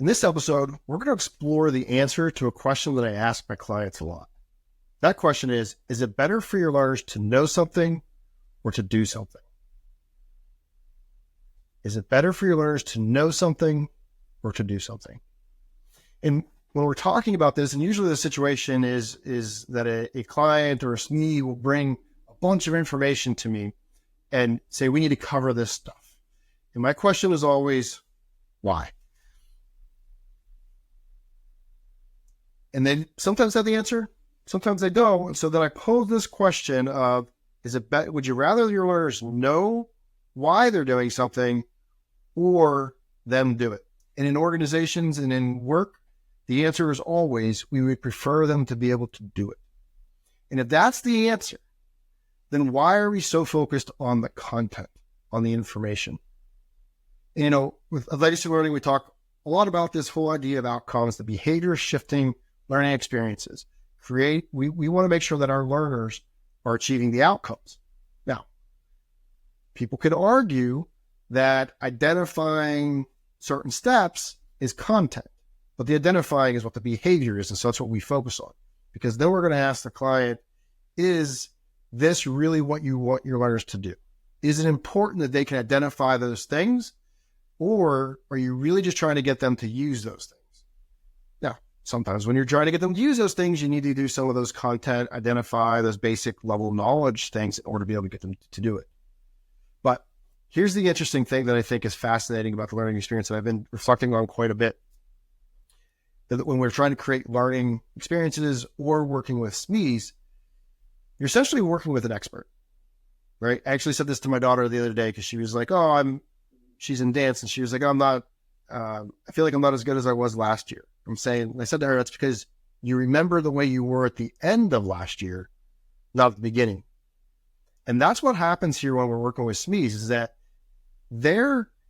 In this episode, we're going to explore the answer to a question that I ask my clients a lot. That question is it better for your learners to know something or to do something? Is it better for your learners to know something or to do something? And when we're talking about this, and usually the situation is that a client or a SME will bring a bunch of information to me and say, we need to cover this stuff. And my question is always, why? And they sometimes have the answer, sometimes they don't. And so then I pose this question of, would you rather your learners know why they're doing something or them do it? And in organizations and in work, the answer is always, we would prefer them to be able to do it. And if that's the answer, then why are we so focused on the content, on the information? And, with legacy learning, we talk a lot about this whole idea of outcomes, the behavior shifting learning experiences. We want to make sure that our learners are achieving the outcomes. Now, people could argue that identifying certain steps is content, but the identifying is what the behavior is, and so that's what we focus on. Because then we're going to ask the client, is this really what you want your learners to do? Is it important that they can identify those things, or are you really just trying to get them to use those things? Now, sometimes when you're trying to get them to use those things, you need to do some of those content, identify those basic level knowledge things in order to be able to get them to do it. But here's the interesting thing that I think is fascinating about the learning experience that I've been reflecting on quite a bit. That when we're trying to create learning experiences or working with SMEs, you're essentially working with an expert, right? I actually said this to my daughter the other day because she was like, she's in dance, and she was like, I feel like I'm not as good as I was last year. I said to her, that's because you remember the way you were at the end of last year, not at the beginning. And that's what happens here when we're working with SMEs, is that they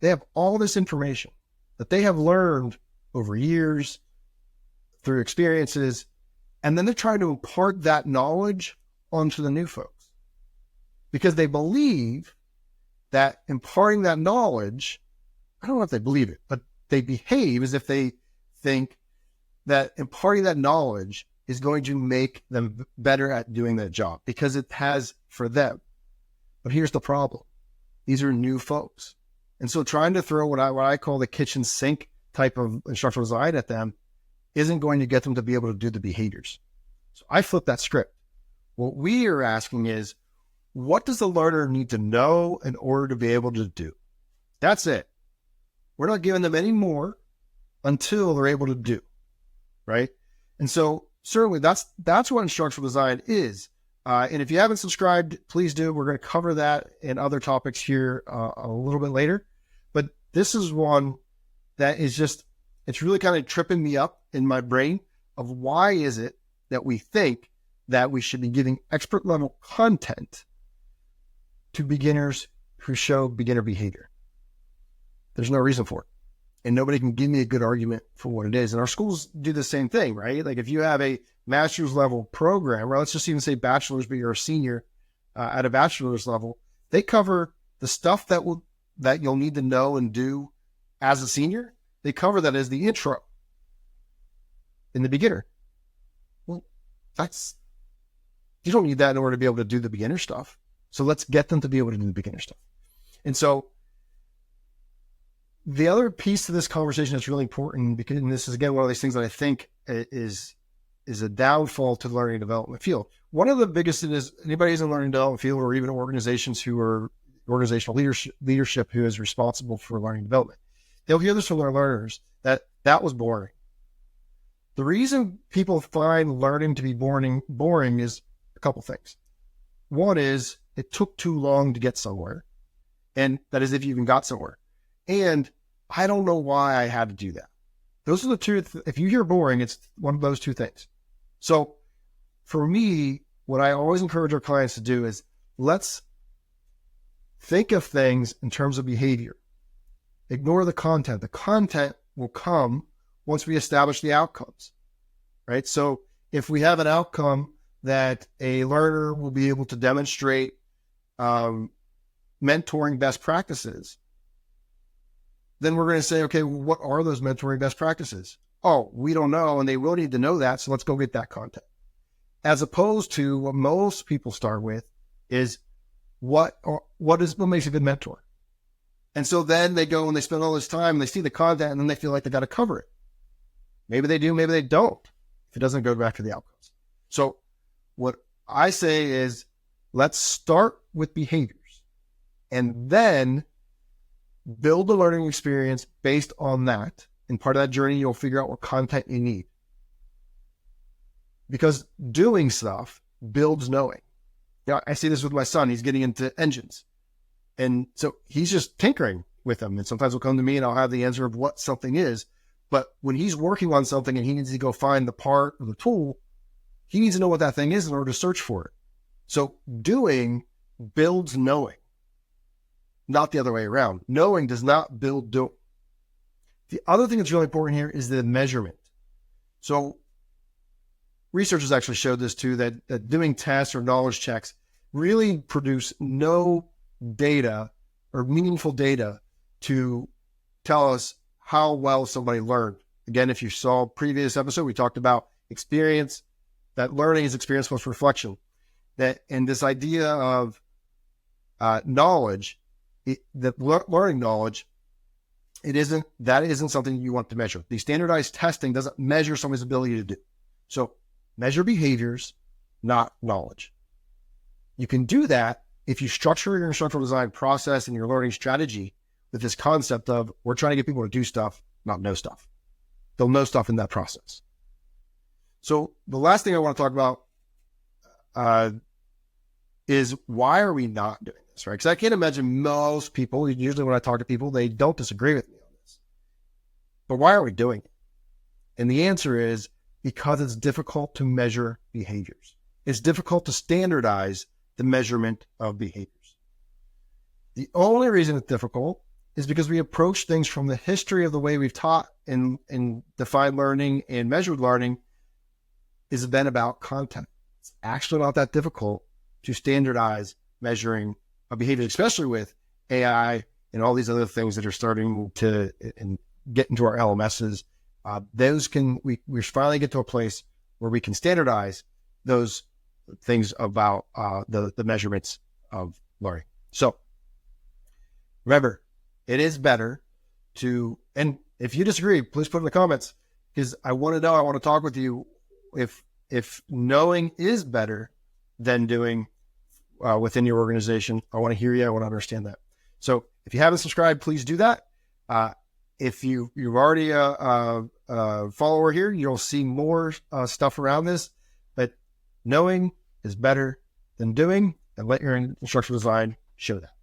have all this information that they have learned over years through experiences, and then they're trying to impart that knowledge onto the new folks because they believe that imparting that knowledge, I don't know if they believe it, but they behave as if they think that imparting that knowledge is going to make them better at doing that job because it has for them. But here's the problem. These are new folks. And so trying to throw what I call the kitchen sink type of instructional design at them isn't going to get them to be able to do the behaviors. So I flip that script. What we are asking is, what does the learner need to know in order to be able to do? That's it. We're not giving them any more until they're able to do, right? And so certainly that's what instructional design is. And if you haven't subscribed, please do. We're going to cover that and other topics here a little bit later. But this is one that is just, it's really kind of tripping me up in my brain of why is it that we think that we should be giving expert level content to beginners who show beginner behavior. There's no reason for it. And nobody can give me a good argument for what it is. And our schools do the same thing, right? Like if you have a master's level program, or let's just even say bachelor's, but you're a senior at a bachelor's level, they cover the stuff that you'll need to know and do as a senior. They cover that as the intro in the beginner. Well, you don't need that in order to be able to do the beginner stuff. So let's get them to be able to do the beginner stuff. And so the other piece to this conversation that's really important, because and this is again one of these things that I think is a downfall to the learning and development field. One of the biggest is anybody who's in the learning and development field, or even organizations who are organizational leadership who is responsible for learning and development. They'll hear this from their learners that was boring. The reason people find learning to be boring is a couple things. One is it took too long to get somewhere, and that is if you even got somewhere. And I don't know why I had to do that. Those are the two. If you hear boring, it's one of those two things. So for me, what I always encourage our clients to do is let's think of things in terms of behavior. Ignore the content. The content will come once we establish the outcomes, right? So if we have an outcome that a learner will be able to demonstrate mentoring best practices, then we're going to say, okay, well, what are those mentoring best practices? Oh, we don't know, and they will need to know that, so let's go get that content. As opposed to what most people start with is what makes a good mentor? And so then they go and they spend all this time and they see the content and then they feel like they got to cover it. Maybe they do, maybe they don't, if it doesn't go back to the outcomes. So what I say is, let's start with behaviors and then build a learning experience based on that. And part of that journey, you'll figure out what content you need. Because doing stuff builds knowing. Yeah, I see this with my son. He's getting into engines. And so he's just tinkering with them. And sometimes he'll come to me and I'll have the answer of what something is. But when he's working on something and he needs to go find the part or the tool, he needs to know what that thing is in order to search for it. So doing builds knowing, not the other way around. Knowing does not build doing. The other thing that's really important here is the measurement. So researchers actually showed this too, that doing tests or knowledge checks really produce no data or meaningful data to tell us how well somebody learned. Again, if you saw previous episode, we talked about experience, that learning is experience plus reflection. And this idea of knowledge, learning knowledge, that isn't something you want to measure. The standardized testing doesn't measure someone's ability to do. So measure behaviors, not knowledge. You can do that if you structure your instructional design process and your learning strategy with this concept of we're trying to get people to do stuff, not know stuff. They'll know stuff in that process. So the last thing I want to talk about is why are we not doing this, right? Because I can't imagine most people, usually when I talk to people, they don't disagree with me on this. But why are we doing it? And the answer is because it's difficult to measure behaviors. It's difficult to standardize the measurement of behaviors. The only reason it's difficult is because we approach things from the history of the way we've taught and defined learning and measured learning is then about content. It's actually not that difficult to standardize measuring of behavior, especially with AI and all these other things that are starting to get into our LMSs. We finally get to a place where we can standardize those things about the measurements of learning. So remember, it is better to, and if you disagree, please put in the comments, because I want to know, I want to talk with you if knowing is better than doing within your organization. I want to hear you. I want to understand that. So if you haven't subscribed, please do that. If you're already a follower here, you'll see more stuff around this, but knowing is better than doing, and let your instructional design show that.